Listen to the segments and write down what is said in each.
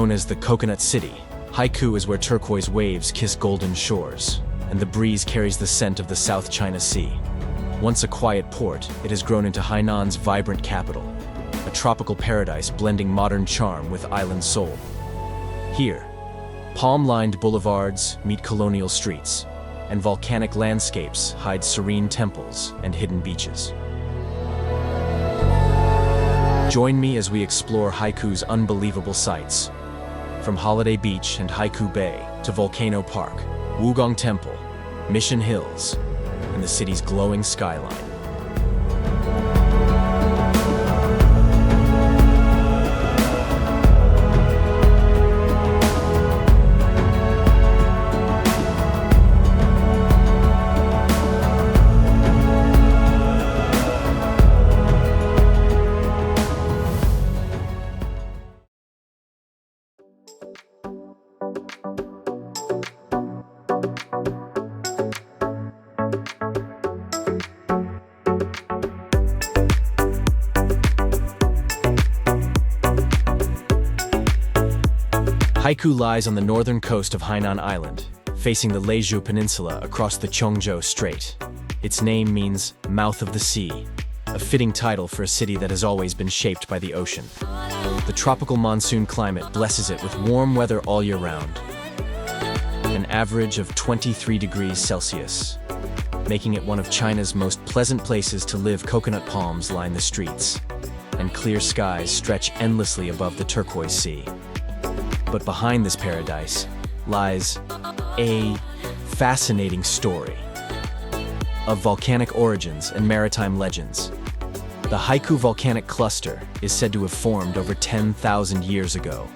Known as the Coconut City, Haikou is where turquoise waves kiss golden shores, and the breeze carries the scent of the South China Sea. Once a quiet port, it has grown into Hainan's vibrant capital, a tropical paradise blending modern charm with island soul. Here, palm-lined boulevards meet colonial streets, and volcanic landscapes hide serene temples and hidden beaches. Join me as we explore Haikou's unbelievable sights, from Holiday Beach and Haikou Bay to Volcano Park, Wugong Temple, Mission Hills, and the city's glowing skyline. Haikou lies on the northern coast of Hainan Island, facing the Leizhou Peninsula across the Qilou Strait. Its name means "mouth of the sea," a fitting title for a city that has always been shaped by the ocean. The tropical monsoon climate blesses it with warm weather all year round, an average of 23 degrees Celsius, making it one of China's most pleasant places to live. Coconut palms line the streets, and clear skies stretch endlessly above the turquoise sea. But behind this paradise lies a fascinating story of volcanic origins and maritime legends. The Haikou volcanic cluster is said to have formed over 10,000 years ago,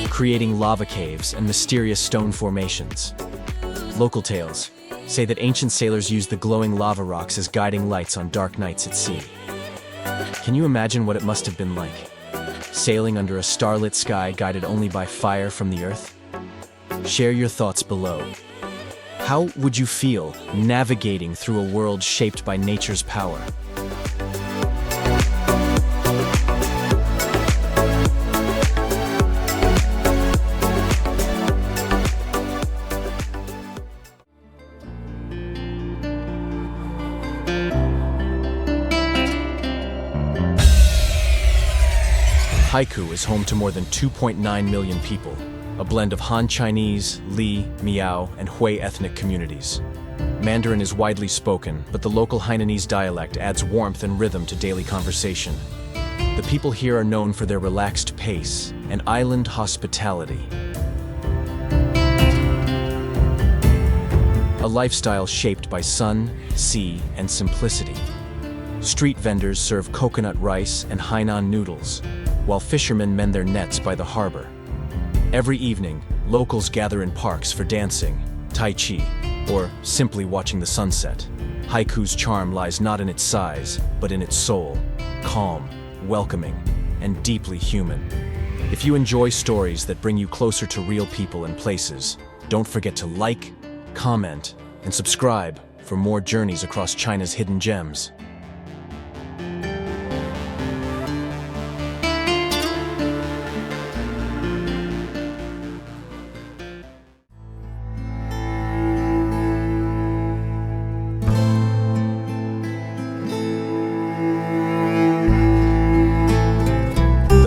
creating lava caves and mysterious stone formations. Local tales say that ancient sailors used the glowing lava rocks as guiding lights on dark nights at sea. Can you imagine what it must have been like, sailing under a starlit sky guided only by fire from the earth? Share your thoughts below. How would you feel navigating through a world shaped by nature's power? Haikou is home to more than 2.9 million people, a blend of Han Chinese, Li, Miao, and Hui ethnic communities. Mandarin is widely spoken, but the local Hainanese dialect adds warmth and rhythm to daily conversation. The people here are known for their relaxed pace and island hospitality, a lifestyle shaped by sun, sea, and simplicity. Street vendors serve coconut rice and Hainan noodles, while fishermen mend their nets by the harbor. Every evening, locals gather in parks for dancing, tai chi, or simply watching the sunset. Haikou's charm lies not in its size, but in its soul, calm, welcoming, and deeply human. If you enjoy stories that bring you closer to real people and places, don't forget to like, comment, and subscribe for more journeys across China's hidden gems.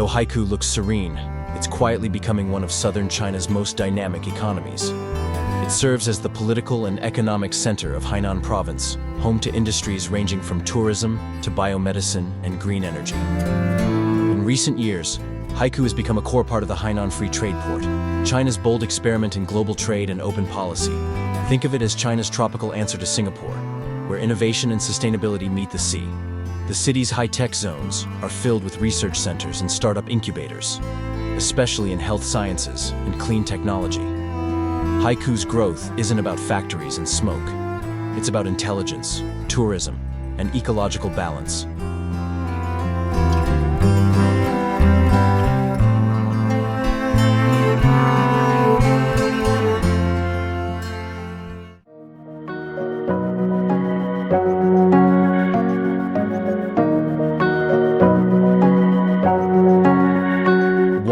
Haikou looks serene, it's quietly becoming one of southern China's most dynamic economies. It serves as the political and economic center of Hainan Province, home to industries ranging from tourism to biomedicine and green energy. In recent years, Haikou has become a core part of the Hainan Free Trade Port, China's bold experiment in global trade and open policy. Think of it as China's tropical answer to Singapore, where innovation and sustainability meet the sea. The city's high-tech zones are filled with research centers and startup incubators, especially in health sciences and clean technology. Haikou's growth isn't about factories and smoke. It's about intelligence, tourism, and ecological balance.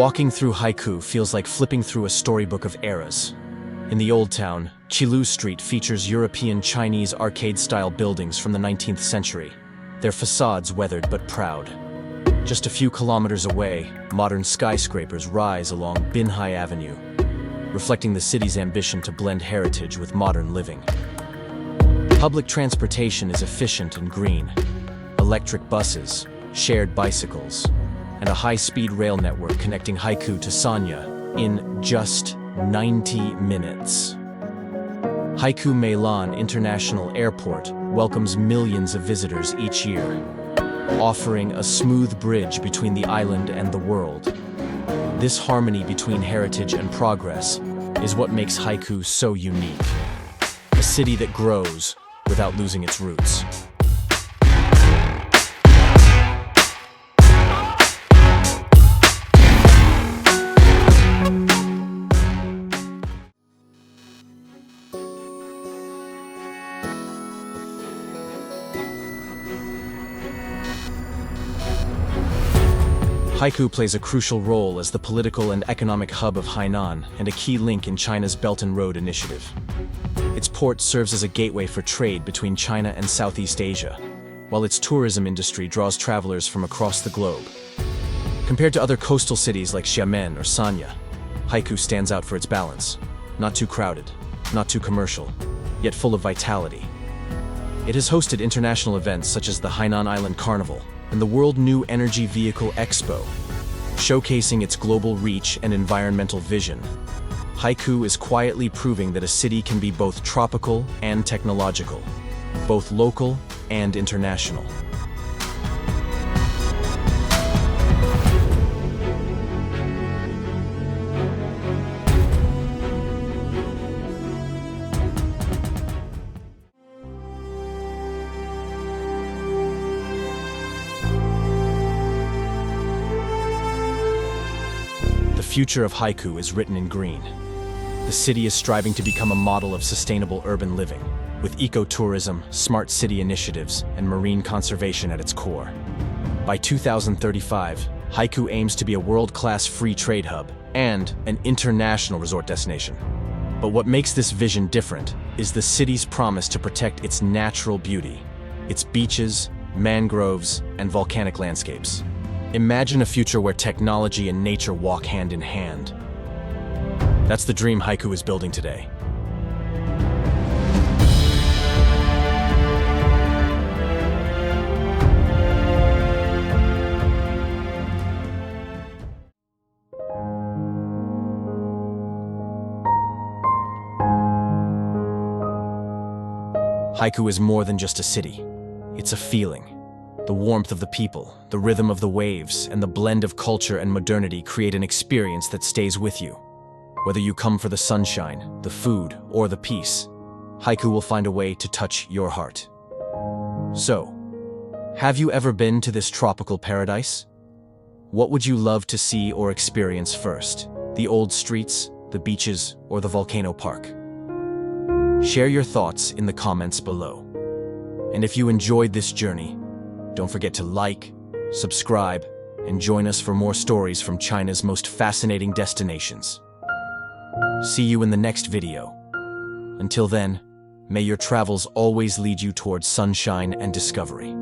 Walking through Haikou feels like flipping through a storybook of eras. In the Old Town, Qilou Street features European Chinese arcade-style buildings from the 19th century, their facades weathered but proud. Just a few kilometers away, modern skyscrapers rise along Binhai Avenue, reflecting the city's ambition to blend heritage with modern living. Public transportation is efficient and green. Electric buses, shared bicycles, and a high-speed rail network connecting Haikou to Sanya in just 90 minutes. Haikou Meilan International Airport welcomes millions of visitors each year, offering a smooth bridge between the island and the world. This harmony between heritage and progress is what makes Haikou so unique. A city that grows without losing its roots. Haikou plays a crucial role as the political and economic hub of Hainan and a key link in China's Belt and Road Initiative. Its port serves as a gateway for trade between China and Southeast Asia, while its tourism industry draws travelers from across the globe. Compared to other coastal cities like Xiamen or Sanya, Haikou stands out for its balance. Not too crowded, not too commercial, yet full of vitality. It has hosted international events such as the Hainan Island Carnival and the World New Energy Vehicle Expo, showcasing its global reach and environmental vision. Haikou is quietly proving that a city can be both tropical and technological, both local and international. The future of Haikou is written in green. The city is striving to become a model of sustainable urban living, with ecotourism, smart city initiatives, and marine conservation at its core. By 2035, Haikou aims to be a world-class free trade hub and an international resort destination. But what makes this vision different is the city's promise to protect its natural beauty, its beaches, mangroves, and volcanic landscapes. Imagine a future where technology and nature walk hand in hand. That's the dream Haikou is building today. Haikou is more than just a city. It's a feeling. The warmth of the people, the rhythm of the waves, and the blend of culture and modernity create an experience that stays with you. Whether you come for the sunshine, the food, or the peace, Haikou will find a way to touch your heart. So, have you ever been to this tropical paradise? What would you love to see or experience first? The old streets, the beaches, or the volcano park? Share your thoughts in the comments below. And if you enjoyed this journey, don't forget to like, subscribe, and join us for more stories from China's most fascinating destinations. See you in the next video. Until then, may your travels always lead you towards sunshine and discovery.